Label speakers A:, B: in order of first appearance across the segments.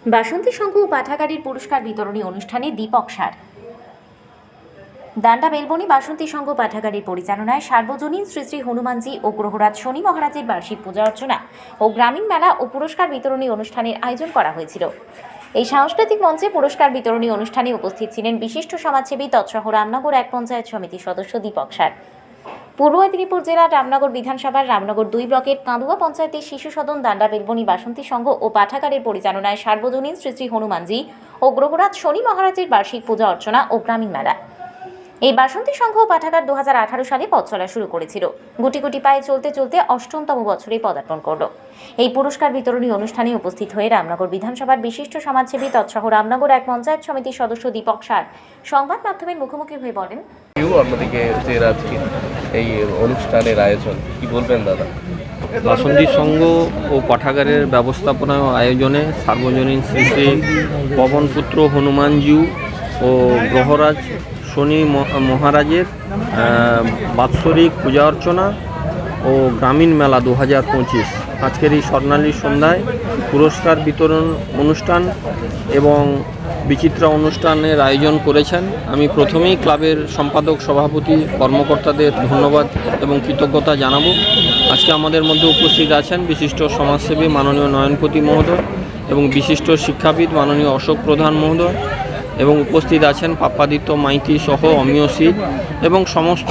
A: বাসন্তী সংঘ ও পাঠাগারের পুরস্কার বিতরণী অনুষ্ঠানে দীপক সার। দান্ডা বেলবনি বাসন্তী সংঘ পাঠাগারের পরিচালনায় সার্বজনীন শ্রী শ্রী হনুমানজি ও গ্রহরাজ শনি মহারাজের বার্ষিক পূজা অর্চনা ও গ্রামীণ মেলা ও পুরস্কার বিতরণী অনুষ্ঠানের আয়োজন করা হয়েছিল। এই সাংস্কৃতিক মঞ্চে পুরস্কার বিতরণী অনুষ্ঠানে উপস্থিত ছিলেন বিশিষ্ট সমাজসেবী তৎসহ রামনগর এক পঞ্চায়েত সমিতির সদস্য দীপক সার। পূর্ব মেদিনীপুর জেলার রামনগর বিধানসভার রামনগর 2 ব্লকের কাঁদুয়া পঞ্চায়েতের শিশু সদন দান্ডা বেলবনি বাসন্তী সংঘ ও পাঠাগারের পরিচালনায় সার্বজনীন শ্রী শ্রী হনুমানজি ও গ্রহরাজ শনি মহারাজের বার্ষিক পূজা অর্চনা ও গ্রামীণ মেলা। এই বাসন্তী সংঘ ও পাঠাগার 2018 সালে পথ চলা শুরু করেছিল। গুটি গুটি পায়ে চলতে চলতে 8তম বছরে পদার্পণ করল। এই পুরস্কার বিতরণী অনুষ্ঠানে উপস্থিত হয়ে রামনগর বিধানসভার বিশিষ্ট সমাজসেবী তৎসহ রামনগর এক পঞ্চায়েত সমিতির সদস্য দীপক সার সংবাদ মাধ্যমের মুখোমুখি হয়ে বলেন,
B: অন্যদিকে এই অনুষ্ঠানের আয়োজন কি বলবেন দাদা?
C: বাসন্তী সংঘ ও পাঠাগারের ব্যবস্থাপনা ও আয়োজনে সার্বজনীন শ্রী শ্রী পবনপুত্র হনুমানজি ও গ্রহরাজ শনি মহারাজের বাৎসরিক পূজা অর্চনা ও গ্রামীণ মেলা 2025 আজকের এই স্বর্ণালী সন্ধ্যায় পুরস্কার বিতরণ অনুষ্ঠান এবং বিচিত্রা অনুষ্ঠানের আয়োজন করেছেন। আমি প্রথমেই ক্লাবের সম্পাদক সভাপতি কর্মকর্তাদের ধন্যবাদ এবং কৃতজ্ঞতা জানাবো। আজকে আমাদের মধ্যে উপস্থিত আছেন বিশিষ্ট সমাজসেবী মাননীয় নয়নপতি মহোদয় এবং বিশিষ্ট শিক্ষাবিদ মাননীয় অশোক প্রধান মহোদয় এবং উপস্থিত আছেন পাপ্পাদিত্য মাইতি সহ অমিয় সিট এবং সমস্ত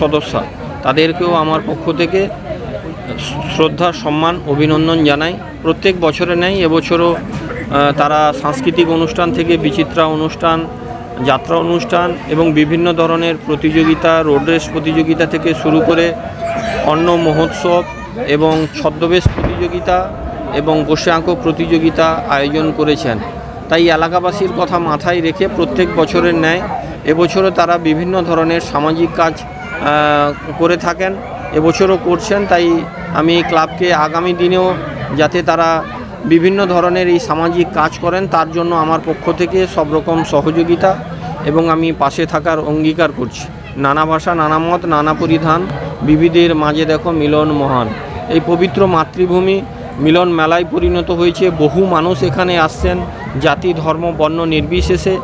C: সদস্যা। তাদেরকেও আমার পক্ষ থেকে শ্রদ্ধা সম্মান অভিনন্দন জানাই। প্রত্যেক বছরে নেই এবছরও তারা সাংস্কৃতিক অনুষ্ঠান থেকে বিচিত্রা অনুষ্ঠান, যাত্রা অনুষ্ঠান এবং বিভিন্ন ধরনের প্রতিযোগিতা, রোড রেস প্রতিযোগিতা থেকে শুরু করে অন্ন মহোৎসব এবং ছদ্মবেশ প্রতিযোগিতা এবং বসে আঁকো প্রতিযোগিতা আয়োজন করেছেন। তাই এলাকাবাসীর কথা মাথায় রেখে প্রত্যেক বছরের ন্যায় এবছরও তারা বিভিন্ন ধরনের সামাজিক কাজ করে থাকেন, এবছরও করছেন। তাই আমি ক্লাবকে আগামী দিনেও যাতে তারা বিভিন্ন ধরনের এই সামাজিক কাজ করেন তার জন্য আমার পক্ষ থেকে সব রকম সহযোগিতা এবং আমি পাশে থাকার অঙ্গীকার করছি। নানা ভাষা, নানা মত, নানা পরিধান, বিবিধের মাঝে দেখো মিলন মহান। এই পবিত্র মাতৃভূমি মিলন মেলায় পরিণত হয়েছে। বহু মানুষ এখানে আসছেন, জাতি ধর্ম বর্ণ নির্বিশেষে।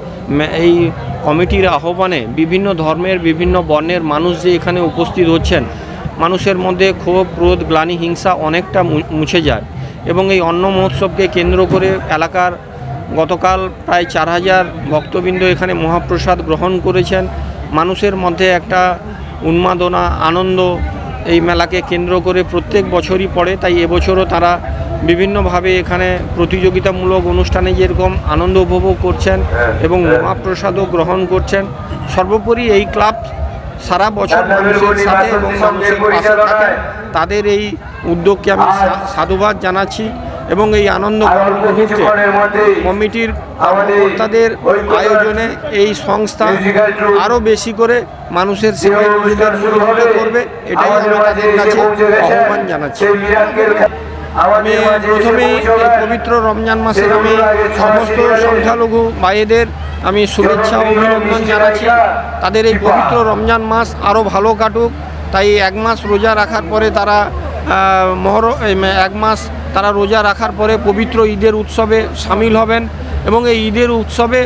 C: এই কমিটির আহ্বানে বিভিন্ন ধর্মের বিভিন্ন বর্ণের মানুষ যে এখানে উপস্থিত হচ্ছেন, মানুষের মধ্যে ক্ষোভ, ক্রোধ, গ্লানি, হিংসা অনেকটা মুছে যায়। এবং এই অন্ন মহোৎসবকে কেন্দ্র করে এলাকার গতকাল প্রায় 4000 ভক্তবৃন্দ এখানে মহাপ্রসাদ গ্রহণ করেছেন। মানুষের মধ্যে একটা উন্মাদনা, আনন্দ এই মেলাকে কেন্দ্র করে প্রত্যেক বছরই পড়ে। তাই এবছরও তারা বিভিন্নভাবে এখানে প্রতিযোগিতামূলক অনুষ্ঠানে যেরকম আনন্দ উপভোগ করছেন এবং মহাপ্রসাদও গ্রহণ করছেন। সর্বোপরি এই ক্লাব সারা বছর মানুষের সাথে এবং মানুষের পাশে থাকেন। তাদের এই উদ্যোগকে আমি সাধুবাদ জানাচ্ছি এবং এই আনন্দ মুহূর্তে কমিটির কর্মকর্তাদের আয়োজনে এই সংস্থা আরও বেশি করে মানুষের সেবায় নিজেদের নিয়োজিত করবে, এটাই আমি তাদের কাছে আহ্বান জানাচ্ছি। আমি প্রথমেই এই পবিত্র রমজান মাসের আমি সমস্ত সংখ্যালঘু ভাইদের আমি শুভেচ্ছা ও অভিনন্দন জানাচ্ছি। তাদের এই পবিত্র রমজান মাস আরও ভালো কাটুক। তাই 1 মাস রোজা রাখার পরে তারা 1 মাস তারা রোজা রাখার পরে পবিত্র ঈদের উৎসবে সামিল হবেন এবং এই ঈদের উৎসবে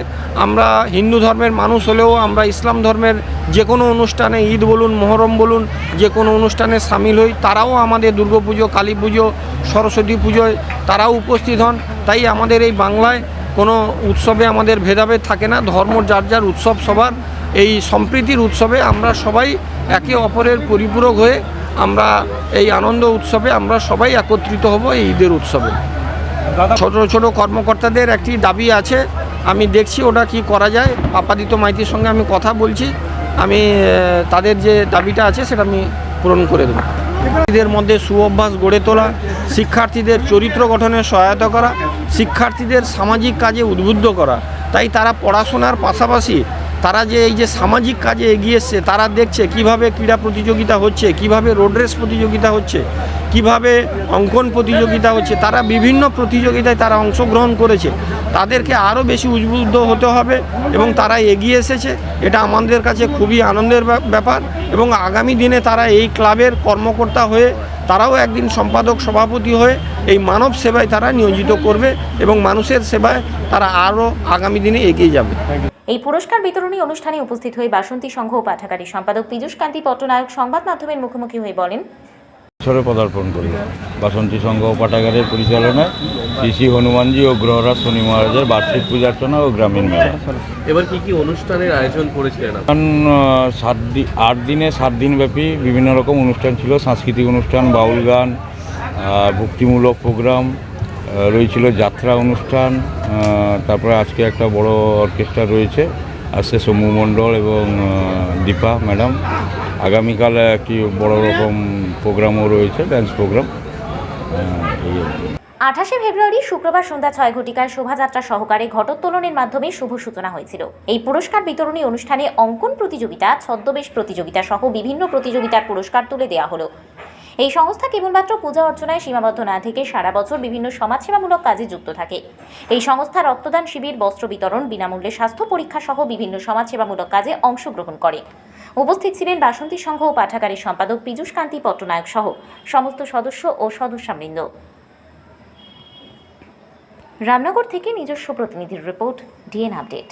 C: আমরা হিন্দু ধর্মের মানুষ হলেও আমরা ইসলাম ধর্মের যে কোনো অনুষ্ঠানে, ঈদ বলুন, মহরম বলুন, যে কোনো অনুষ্ঠানে সামিল হই। তারাও আমাদের দুর্গাপুজো, কালী পুজো, সরস্বতী পুজোয় তারাও উপস্থিত হন। তাই আমাদের এই বাংলায় কোনো উৎসবে আমাদের ভেদাভেদ থাকে না, ধর্ম যার যার উৎসব সবার। এই সম্প্রীতির উৎসবে আমরা সবাই একে অপরের পরিপূরক হয়ে আমরা এই আনন্দ উৎসবে আমরা সবাই একত্রিত হব এই ঈদের উৎসবে। ছোট ছোট কর্মকর্তাদের একটি দাবি আছে, আমি দেখছি ওটা কি করা যায়। পাপ্পাদিত্য মাইতির সঙ্গে আমি কথা বলছি, আমি তাদের যে দাবিটা আছে সেটা আমি পূরণ করে দেবো। শিক্ষার্থীদের মধ্যে সুঅভ্যাস গড়ে তোলা, শিক্ষার্থীদের চরিত্র গঠনে সহায়তা করা, শিক্ষার্থীদের সামাজিক কাজে উদ্বুদ্ধ করা। তাই তারা পড়াশোনার পাশাপাশি তারা যে এই যে সামাজিক কাজে এগিয়ে এসছে, তারা দেখছে কিভাবে ক্রীড়া প্রতিযোগিতা হচ্ছে, কিভাবে রোড রেস প্রতিযোগিতা হচ্ছে, কিভাবে অঙ্কন প্রতিযোগিতা হচ্ছে, তারা বিভিন্ন প্রতিযোগিতায় তারা অংশগ্রহণ করেছে। তাদেরকে আরও বেশি উদ্বুদ্ধ হতে হবে এবং তারা এগিয়ে এসেছে, এটা আমাদের কাছে খুবই আনন্দের ব্যাপার। এবং আগামী দিনে তারা এই ক্লাবের কর্মকর্তা হয়ে
D: তারাও একদিন সম্পাদক সভাপতি হয়ে এই মানব সেবায় তারা নিয়োজিত করবে এবং মানুষের সেবায় তারা আরও আগামী দিনে এগিয়ে যাবে।
A: এই পুরস্কার বিতরণী অনুষ্ঠানে উপস্থিত হয়ে বাসন্তী সংঘ ও পাঠাগারী সম্পাদক পীযূষ কান্তি পট্টনায়ক সংবাদ মাধ্যমের মুখোমুখি হয়ে বলেন,
E: বছরে পদার্পণ করল বাসন্তী সংঘ ও পাঠাগারের পরিচালনায় শ্রী শ্রী হনুমানজি ও গ্রহরাজ শনি মহারাজের বার্ষিক পূজার্চনা ও গ্রামীণ মেলা।
B: এবার কি কি অনুষ্ঠানের আয়োজন করেছিলেন?
E: 8 দিনে 7 দিনব্যাপী বিভিন্ন রকম অনুষ্ঠান ছিল। সাংস্কৃতিক অনুষ্ঠান, বাউল গান, ভক্তিমূলক প্রোগ্রাম রয়েছিল, যাত্রা অনুষ্ঠান, তারপরে আজকে একটা বড় অর্কেস্ট্রা রয়েছে, আসছে সমু মণ্ডল এবং দীপা ম্যাডাম। আগামীকাল একটি বড় রকম প্রোগ্রামও রয়েছে, ড্যান্স প্রোগ্রাম।
A: 28শে ফেব্রুয়ারি শুক্রবার সন্ধ্যা 6 ঘটিকায় শোভাযাত্রা সহকারে ঘটোত্তোলনের মাধ্যমে শুভ সূচনা হয়েছিল। এই পুরস্কার বিতরণী অনুষ্ঠানে অঙ্কন প্রতিযোগিতা, ছদ্মবেশ প্রতিযোগিতা সহ বিভিন্ন প্রতিযোগিতার পুরস্কার তুলে দেওয়া হলো। এই সংস্থা কেবলমাত্র পূজা অর্চনায় সীমাবদ্ধ না থেকে সারা বছর বিভিন্ন সমাজসেবামূলক কাজে যুক্ত থাকে। এই সংস্থা রক্তদান শিবির, বস্ত্র বিতরণ, বিনামূল্যে স্বাস্থ্য পরীক্ষা সহ বিভিন্ন সমাজসেবামূলক কাজে অংশগ্রহণ করে। উপস্থিত ছিলেন বাসন্তী সংঘ ও পাঠাগারের সম্পাদক পীযূষ কান্তি পট্টনায়ক সহ সমস্ত সদস্য ও সদস্যবৃন্দ। রামনগর থেকে নিজস্ব প্রতিনিধির রিপোর্ট, ডিএন আপডেট।